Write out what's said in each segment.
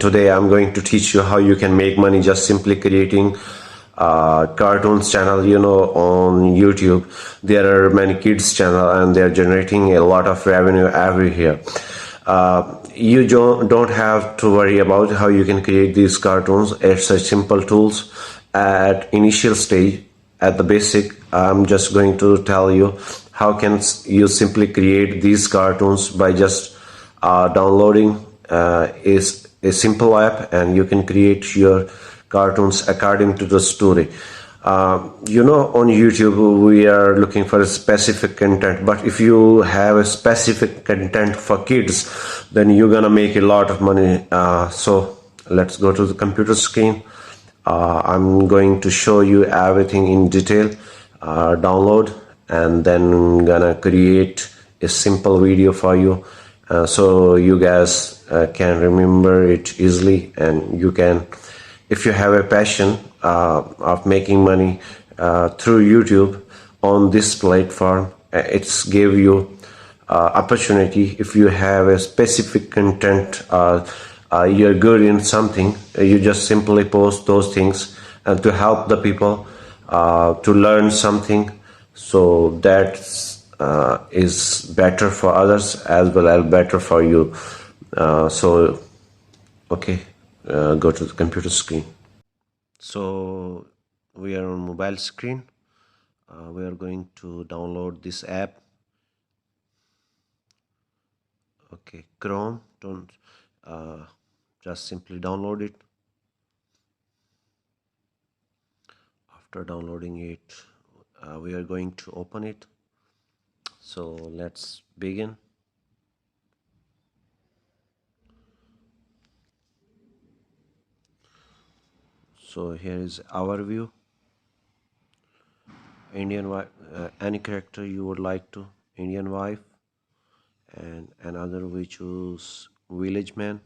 Today I'm going to teach you how you can make money just simply creating cartoons channel. On YouTube there are many kids channel and they're generating a lot of revenue every year. You don't have to worry about how you can create these cartoons. It's a simple tools at initial stage. At the basic, I'm just going to tell you how can you simply create these cartoons by just downloading is a simple app, and you can create your cartoons according to the story. On YouTube we are looking for a specific content, but if you have a specific content for kids, then you're gonna make a lot of money. So let's go to the computer screen. I'm going to show you everything in detail. Download, and then gonna create a simple video for you, so you guys can remember it easily. And you can, if you have a passion of making money through YouTube on this platform, it's give you opportunity. If you have a specific content, you're good in something, you just simply post those things and to help the people to learn something. So that is better for others as well as better for you. So okay, go to the computer screen. So we are on mobile screen. We are going to download this app. Okay, Chrome, don't just simply download it. After downloading it, we are going to open it. So let's begin. So here is our view. Indian wife, any character you would like to. Indian wife, and another we choose village man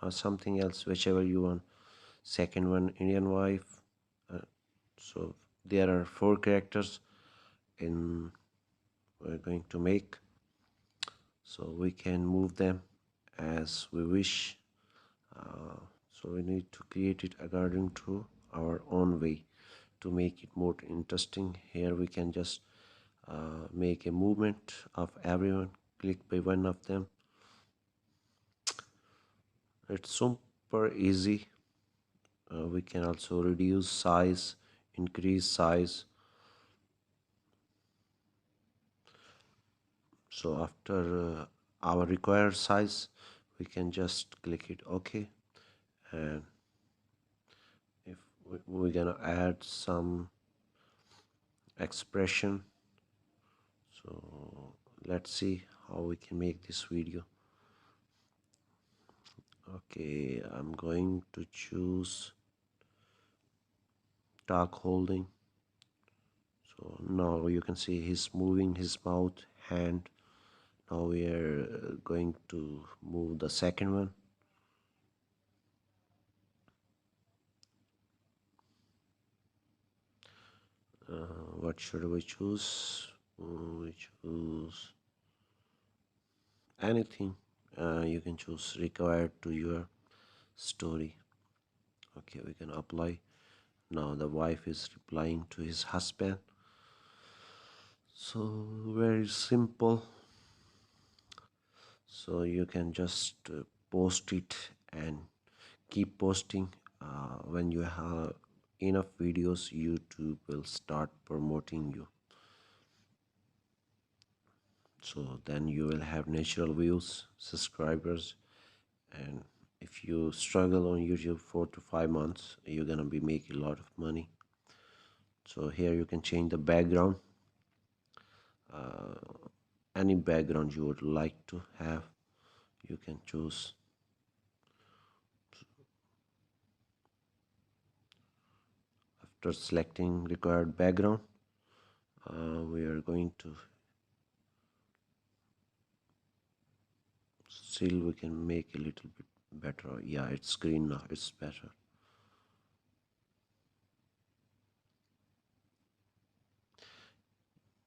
or something else, whichever you want. Second one, Indian wife. So there are 4 characters in we're going to make, so we can move them as we wish. So we need to create it according to our own way to make it more interesting. Here we can just make a movement of everyone, click by one of them. It's super easy. We can also reduce size, increase size. So after our required size, we can just click it OK. And if we're gonna add some expression, so let's see how we can make this video. Okay, I'm going to choose talk holding. So now you can see he's moving his mouth, hand. Now we are going to move the second one. What should we choose? We choose anything. You can choose required to your story. Okay, we can apply. Now the wife is replying to his husband. So very simple. So you can just post it and keep posting. When you have enough videos, YouTube will start promoting you. So then you will have natural views, subscribers, and if you struggle on YouTube 4 to 5 months, you're gonna be making a lot of money. So here you can change the background, any background you would like to have, you can choose. After selecting required background, we are going to still we can make a little bit better. Yeah, it's green now, it's better.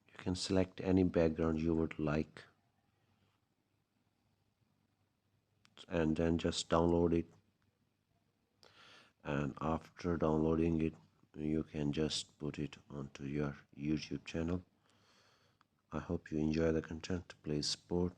You can select any background you would like and then just download it. and after downloading it you can just put it onto your YouTube channel. I hope you enjoy the content. Please support